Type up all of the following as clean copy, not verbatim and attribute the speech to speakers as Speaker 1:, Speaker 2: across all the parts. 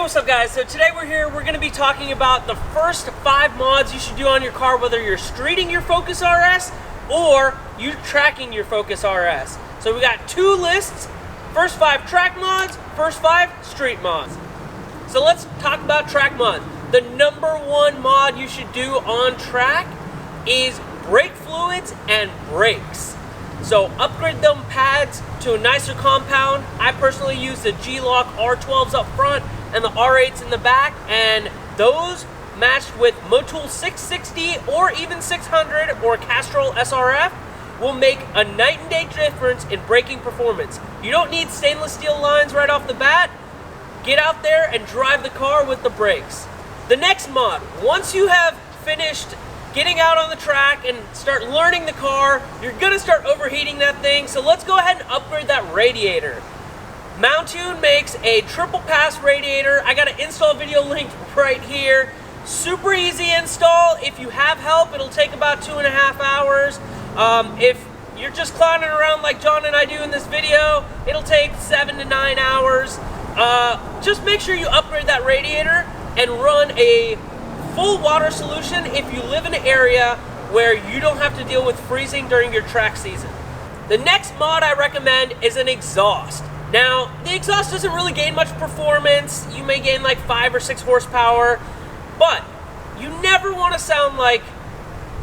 Speaker 1: what's up guys? So today we're going to be talking about the first 5 mods you should do on your car, whether you're streeting your Focus RS or you're tracking your Focus RS. So we got 2 lists, first 5 track mods, first 5 street mods. So let's talk about track mods. The number 1 mod you should do on track is brake fluids and brakes. So upgrade them pads to a nicer compound. I personally use the G-Lock R12s up front and the R8s in the back, and those matched with Motul 660 or even 600 or Castrol SRF will make a night and day difference in braking performance. You don't need stainless steel lines right off the bat. Get out there and drive the car with the brakes. The next mod, once you have finished getting out on the track and start learning the car, you're gonna start overheating that thing, so let's go ahead and upgrade that radiator. Mountune makes a triple pass radiator. I got an install video linked right here. Super easy install. If you have help, it'll take about 2.5 hours. If you're just clowning around like John and I do in this video, it'll take 7 to 9 hours. Just make sure you upgrade that radiator and run a full water solution if you live in an area where you don't have to deal with freezing during your track season. The next mod I recommend is an exhaust. Now, the exhaust doesn't really gain much performance. You may gain like 5 or 6 horsepower, but you never want to sound like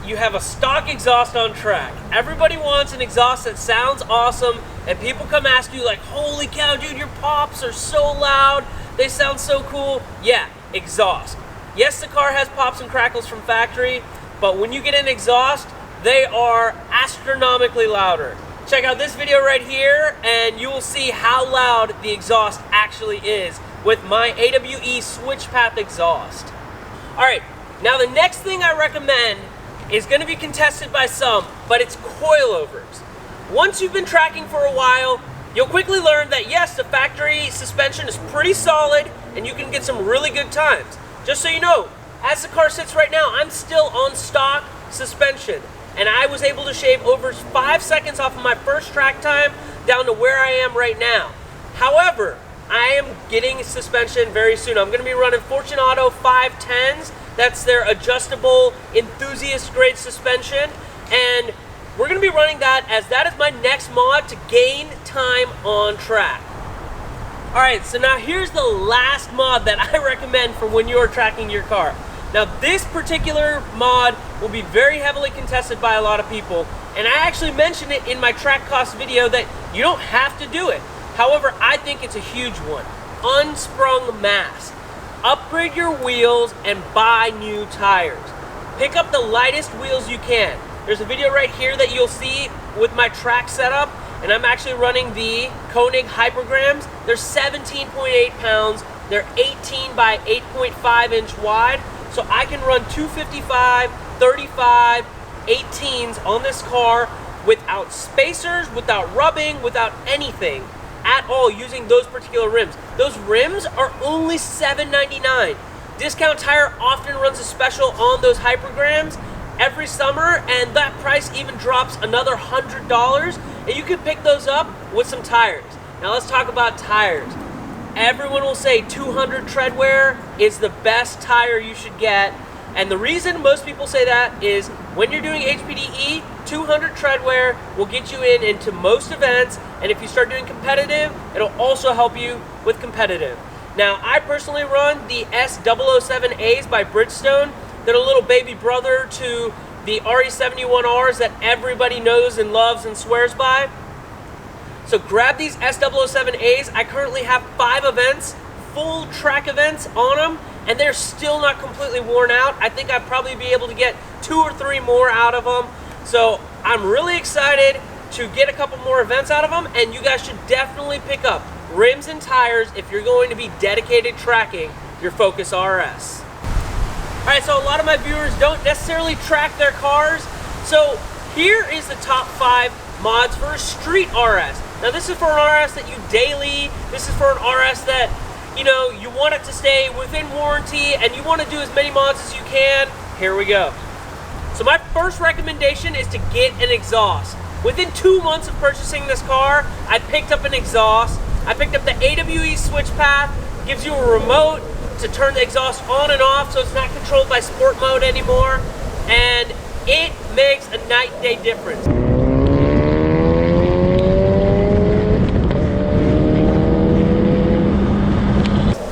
Speaker 1: you have a stock exhaust on track. Everybody wants an exhaust that sounds awesome, and people come ask you like, holy cow, dude, your pops are so loud. They sound so cool. Yeah, exhaust. Yes, the car has pops and crackles from factory, but when you get an exhaust, they are astronomically louder. Check out this video right here, and you will see how loud the exhaust actually is with my AWE switch path exhaust. Alright, now the next thing I recommend is going to be contested by some, but it's coilovers. Once you've been tracking for a while, you'll quickly learn that yes, the factory suspension is pretty solid, and you can get some really good times. Just so you know, as the car sits right now, I'm still on stock suspension, and I was able to shave over 5 seconds off of my first track time down to where I am right now. However, I am getting suspension very soon. I'm going to be running Fortunato 510s. That's their adjustable enthusiast grade suspension, and we're going to be running that as that is my next mod to gain time on track. Alright, so now here's the last mod that I recommend for when you're tracking your car. Now this particular mod will be very heavily contested by a lot of people, and I actually mentioned it in my track cost video that you don't have to do it. However, I think it's a huge one. Unsprung mass. Upgrade your wheels and buy new tires. Pick up the lightest wheels you can. There's a video right here that you'll see with my track setup, and I'm actually running the Koenig Hypergrams. They're 17.8 pounds. They're 18 by 8.5 inch wide. So I can run 255, 35, 18s on this car without spacers, without rubbing, without anything at all using those particular rims. Those rims are only $7.99. Discount Tire often runs a special on those Hypergrams every summer, and that price even drops another $100, and you can pick those up with some tires. Now let's talk about tires. Everyone will say 200 tread wear is the best tire you should get, and the reason most people say that is when you're doing HPDE, 200 tread wear will get you into most events, and if you start doing competitive, it'll also help you with competitive. Now, I personally run the S007As by Bridgestone. They're a little baby brother to the RE71Rs that everybody knows and loves and swears by. So grab these S007As. I currently have 5 events, full track events on them, and they're still not completely worn out. I think I'd probably be able to get 2 or 3 more out of them. So I'm really excited to get a couple more events out of them, and you guys should definitely pick up rims and tires if you're going to be dedicated tracking your Focus RS. Alright, so a lot of my viewers don't necessarily track their cars, so here is the top 5 mods for a street RS. Now this is for an RS that you daily, this is for an RS that, you know, you want it to stay within warranty and you want to do as many mods as you can. Here we go. So my first recommendation is to get an exhaust. Within 2 months of purchasing this car, I picked up an exhaust. I picked up the AWE switch path, gives you a remote, to turn the exhaust on and off so it's not controlled by sport mode anymore, and it makes a night and day difference.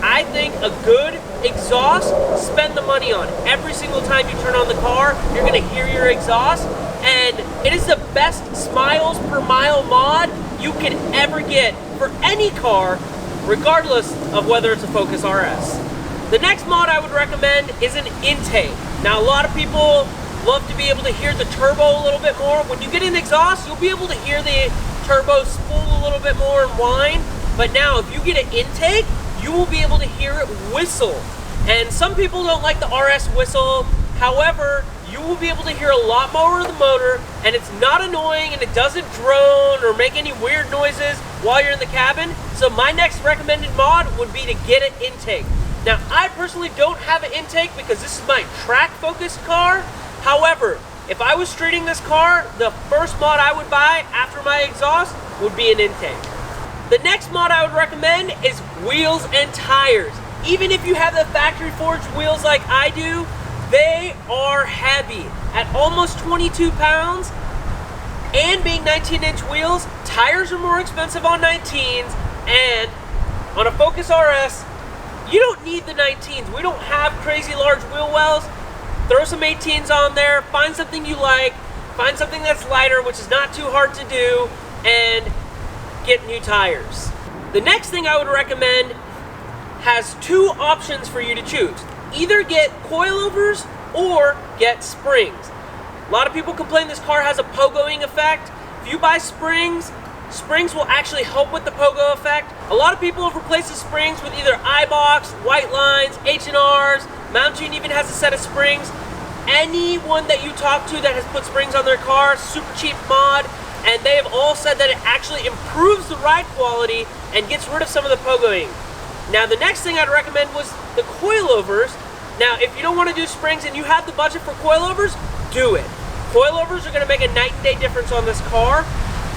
Speaker 1: I think a good exhaust, spend the money on. Every single time you turn on the car, you're gonna hear your exhaust, and it is the best smiles per mile mod you can ever get for any car, regardless of whether it's a Focus RS. The next mod I would recommend is an intake. Now, a lot of people love to be able to hear the turbo a little bit more. When you get an exhaust, you'll be able to hear the turbo spool a little bit more and whine, but now if you get an intake, you will be able to hear it whistle. And some people don't like the RS whistle. However, you will be able to hear a lot more of the motor, and it's not annoying, and it doesn't drone or make any weird noises while you're in the cabin. So my next recommended mod would be to get an intake. Now, I personally don't have an intake because this is my track-focused car. However, if I was streeting this car, the first mod I would buy after my exhaust would be an intake. The next mod I would recommend is wheels and tires. Even if you have the factory forged wheels like I do, they are heavy. At almost 22 pounds and being 19-inch wheels, tires are more expensive on 19s, and on a Focus RS, you don't need the 19s. We don't have crazy large wheel wells. Throw some 18s on there, find something you like, find something that's lighter, which is not too hard to do, and get new tires. The next thing I would recommend has two options for you to choose. Either get coilovers or get springs. A lot of people complain this car has a pogoing effect. If you buy springs, springs will actually help with the pogo effect. A lot of people have replaced the springs with either iBox, white lines, H&Rs. Mountune even has a set of springs. Anyone that you talk to that has put springs on their car, super cheap mod, and they have all said that it actually improves the ride quality and gets rid of some of the pogoing. Now, the next thing I'd recommend was the coilovers. Now, if you don't want to do springs and you have the budget for coilovers, do it. Coilovers are going to make a night and day difference on this car,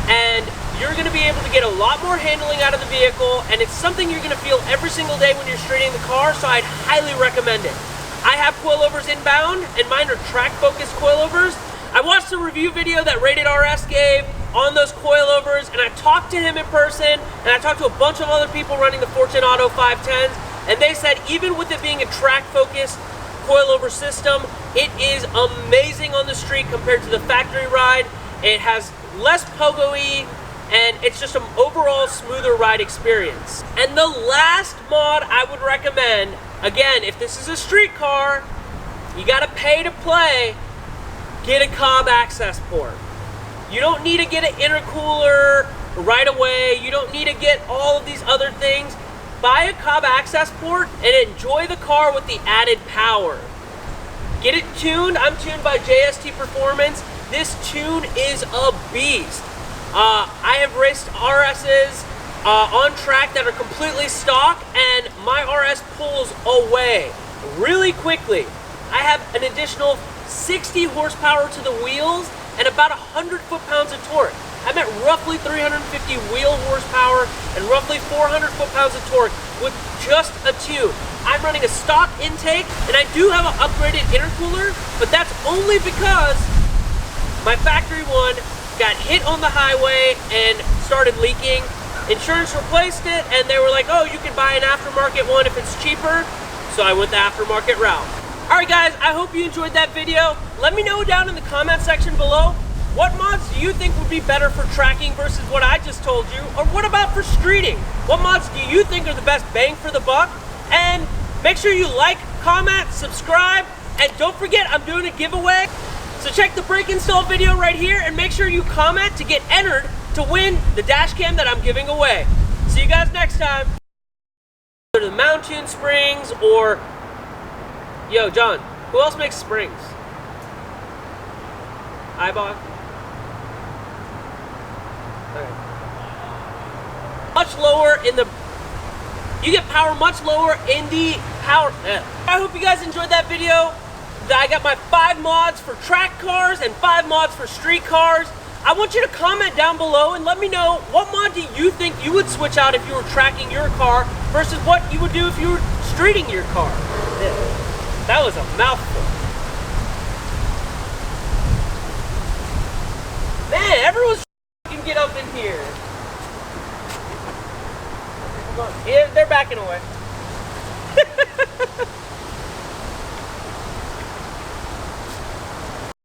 Speaker 1: and you're going to be able to get a lot more handling out of the vehicle, and it's something you're going to feel every single day when you're streeting the car, so I'd highly recommend it. I have coilovers inbound, and mine are track-focused coilovers. I watched the review video that Rated RS gave on those coilovers, and I talked to him in person, and I talked to a bunch of other people running the Fortune Auto 510s, and they said even with it being a track-focused coilover system, it is amazing on the street compared to the factory ride. It has less pogo-y, and it's just an overall smoother ride experience. And the last mod I would recommend, again, if this is a street car, you gotta pay to play, get a Cobb access port. You don't need to get an intercooler right away. You don't need to get all of these other things. Buy a Cobb access port and enjoy the car with the added power. Get it tuned. I'm tuned by JST Performance. This tune is a beast. I have raced RSs on track that are completely stock, and my RS pulls away really quickly. I have an additional 60 horsepower to the wheels and about 100 foot-pounds of torque. I'm at roughly 350 wheel horsepower and roughly 400 foot-pounds of torque with just a tune. I'm running a stock intake, and I do have an upgraded intercooler, but that's only because my factory one got hit on the highway and started leaking. Insurance replaced it, and they were like, oh, you can buy an aftermarket one if it's cheaper. So I went the aftermarket route. Alright guys, I hope you enjoyed that video. Let me know down in the comment section below, what mods do you think would be better for tracking versus what I just told you? Or what about for streeting? What mods do you think are the best bang for the buck? And make sure you like, comment, subscribe, and don't forget I'm doing a giveaway. So check the brake install video right here and make sure you comment to get entered to win the dash cam that I'm giving away. See you guys next time. The Mountune springs, or yo, John, who else makes springs? iBox? Okay. Much lower in the, you get power much lower in the power. I hope you guys enjoyed that video. I got my 5 mods for track cars and 5 mods for street cars. I want you to comment down below and let me know what mod do you think you would switch out if you were tracking your car versus what you would do if you were streeting your car. That was a mouthful. Man, everyone's can get up in here. Come on. Yeah, they're backing away.